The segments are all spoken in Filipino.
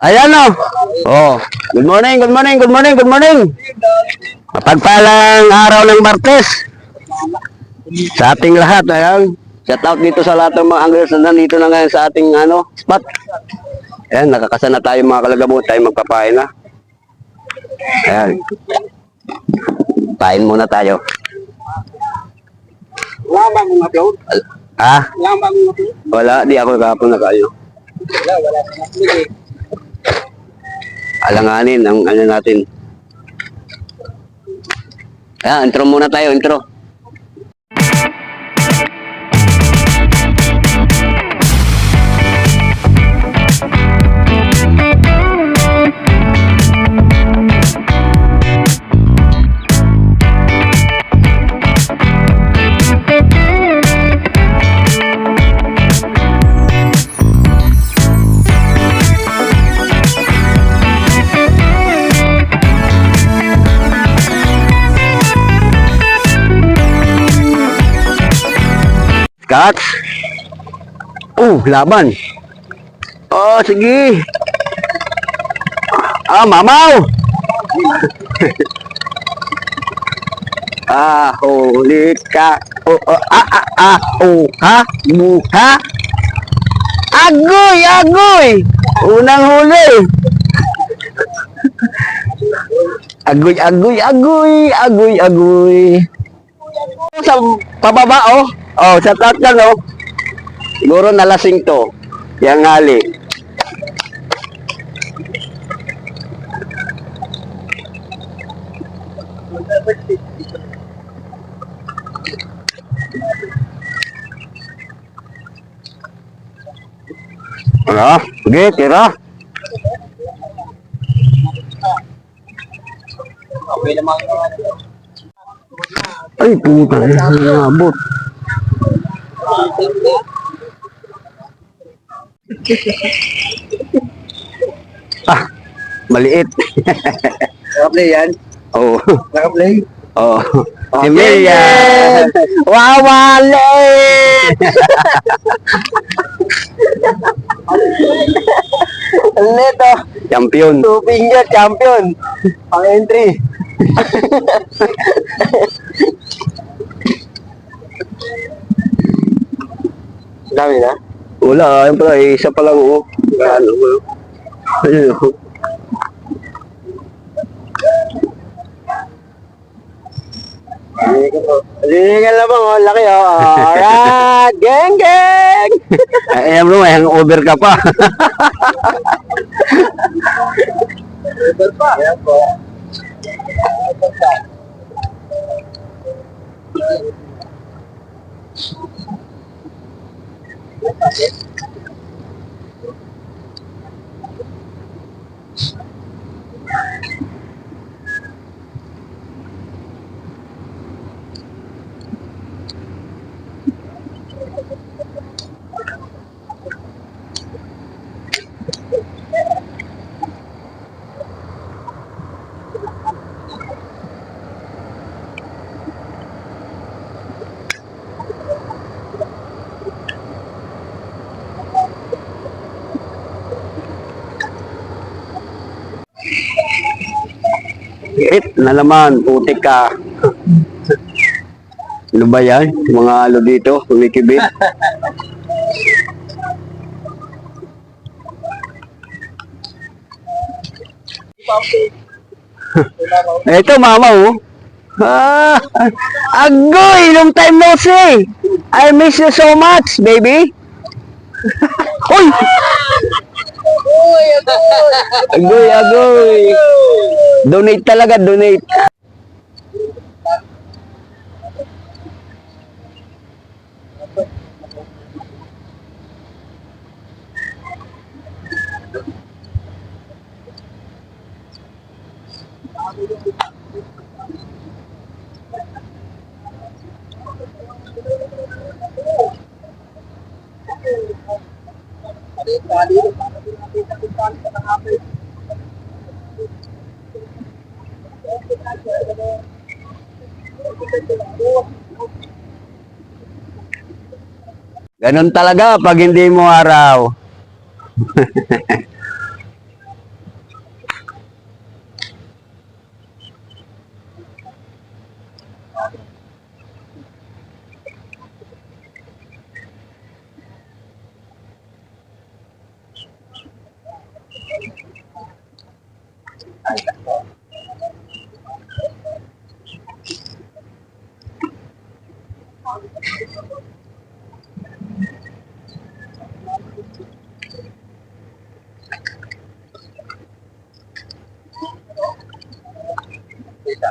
Ayan o. Oh. Good morning, good morning, good morning, good morning. Mapagpalang araw ng Martes. Sa ating lahat, ayan. Shout out dito sa lahat ng mga anglers na nandito na ngayon sa ating spot. Ayan, nakakasana tayo mga kalagabot, tayo magpapain na. Ayan. Pain muna tayo. Wala bang mga upload? Ha? Wala bang mga upload? Wala, di ako kahapon na kayo. Wala bang upload? Alanganin ang natin. Ayan, intro muna tayo, intro. Cats. Laban. Oh, sige. Mamaw. Huli ka. Muha. Agoy, agoy. Unang huli. Agoy, agoy, agoy, agoy, agoy. Sa pababa, oh. Oh, sa tatlan, oh. Siguro nalasing to. Yang hali. Ano? Sige, tira. Okay naman. Ay, puta. Nabot. Maliit. Naka-play yan? Oh. Naka-play? Oh. Si Millian. Wawali. Neto. Champion. Two finger champion. Ang entry. Dami na? Wala, ayun pala, isa pa lang, oh. Ano, ayun, oh. Lilingan lang bang, oh. Laki, oh. Alright. Geng, geng. Ayan bro, may hangover ka pa. Over pa. Ayan po. Hit na naman, putik ka. Ano ba yan? Mga alo dito, kumikibit. Ito mama, oh. Agoy, long time no see. I miss you so much, baby. Uy! Agoy, agoy. Donate talaga, donate. Ganun talaga pag hindi mo araw.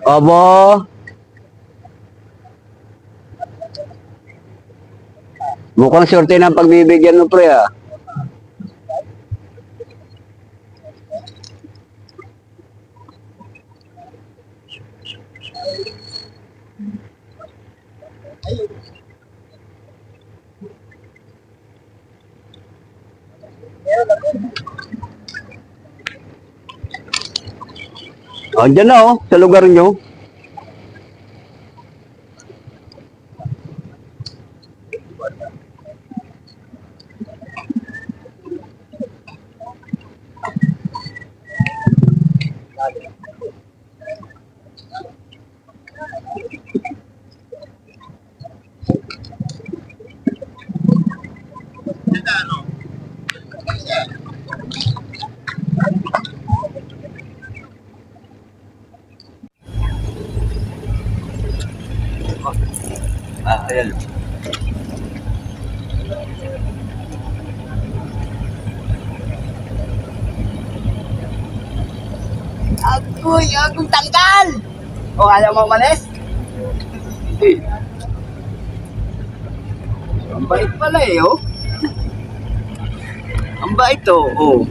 Obo. Mukhang sorte ng pagbibigyan mo, pre, ah. Andiyan na, oh, sa lugar nyo. Ah, ayan. Agoy, agong tanggal! O, ayaw mo umalis? Ang bait pala eh, oh. Ang bait, oh. Oh.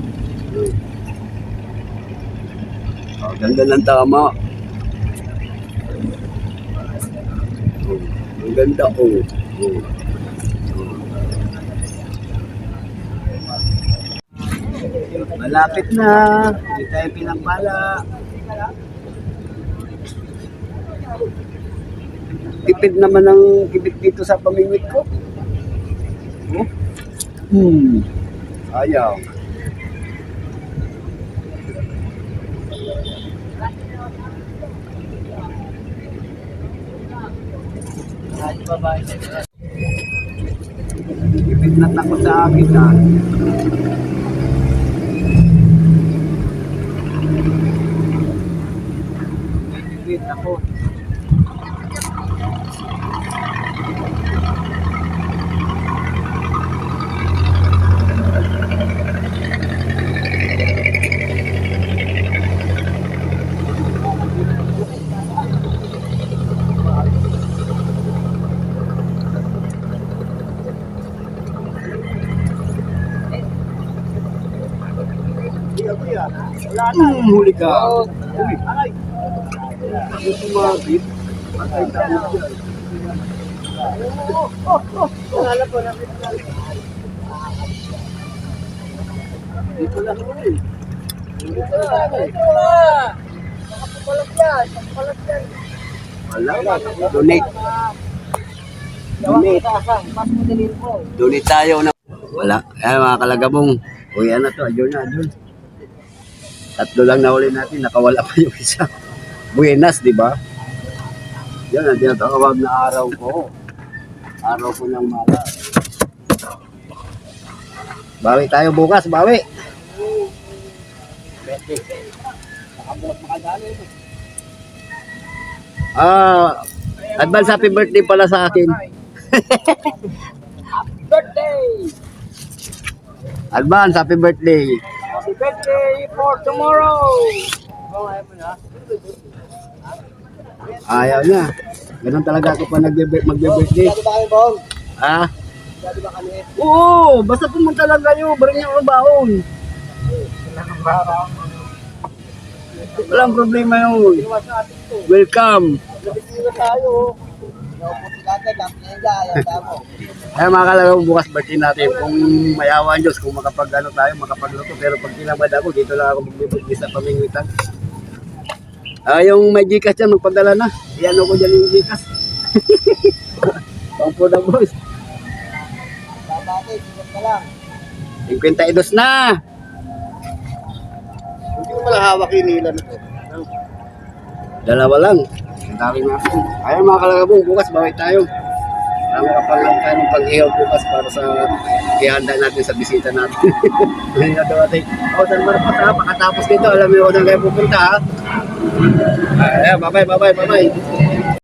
Oh, ganda ng tama. Oh, ang ganda, oh. Oh. Malapit na. Hindi tayo pinapala. Tipid naman ang kibit dito sa pamingwit ko. Oh. Ayaw. Kibit na takot sa akin, ha. Kibit ako. Huli ka. Uy. Ano sumabit? Patay tayo dyan. Dito lang huli. Wala. Donate. Donate. Donate tayo na. Wala. Ayan mga kalagabong. Uy, ano to? Adyon na, adyon. Tatlo lang nahuli natin. Nakawala pa yung isa. Buenas, di ba? Yan ang tinatawag na araw ko. Araw ko ng mala. Bawi tayo bukas, bawi. Advance happy birthday pala sa akin. Birthday! Advance happy birthday. Happy birthday for tomorrow! Ayaw na. Ganun talaga ako pa magbe-birthday. Sado ba kayo, Bong? Ha? Sado ba kami? Oo, basta pumunta lang kayo. Bring niyo ang baon. Walang problema yun. Iwas natin to. Welcome. Labis nila tayo. Naupo si Kaka, dampianga, ayaw tamo. Ay mga kalagong bukas birthday natin. Kung may awa ang Diyos, kung makapag-ano tayo, makapagluto. Pero pag tinamad ako, dito lang ako magbibigay sa pamingwitan. Yung may Gcash dyan, magpadala na. Iyan ko dyan yung Gcash. Pangpo na boss. Babate, sigat ka lang. 52 na. Hindi ko pala hawak yung nila na to. Dalawa lang. Ang dami natin. Ayaw mga kalagabong, bukas bawi tayo. Ang kapalang tayo ng pag-ihaw bukas para sa ihanda natin sa bisita natin. Ngayon na daw natin. San Marcos ha, pakatapos dito, alam mo kung saan kayo pupunta ha. Ayan, bye-bye.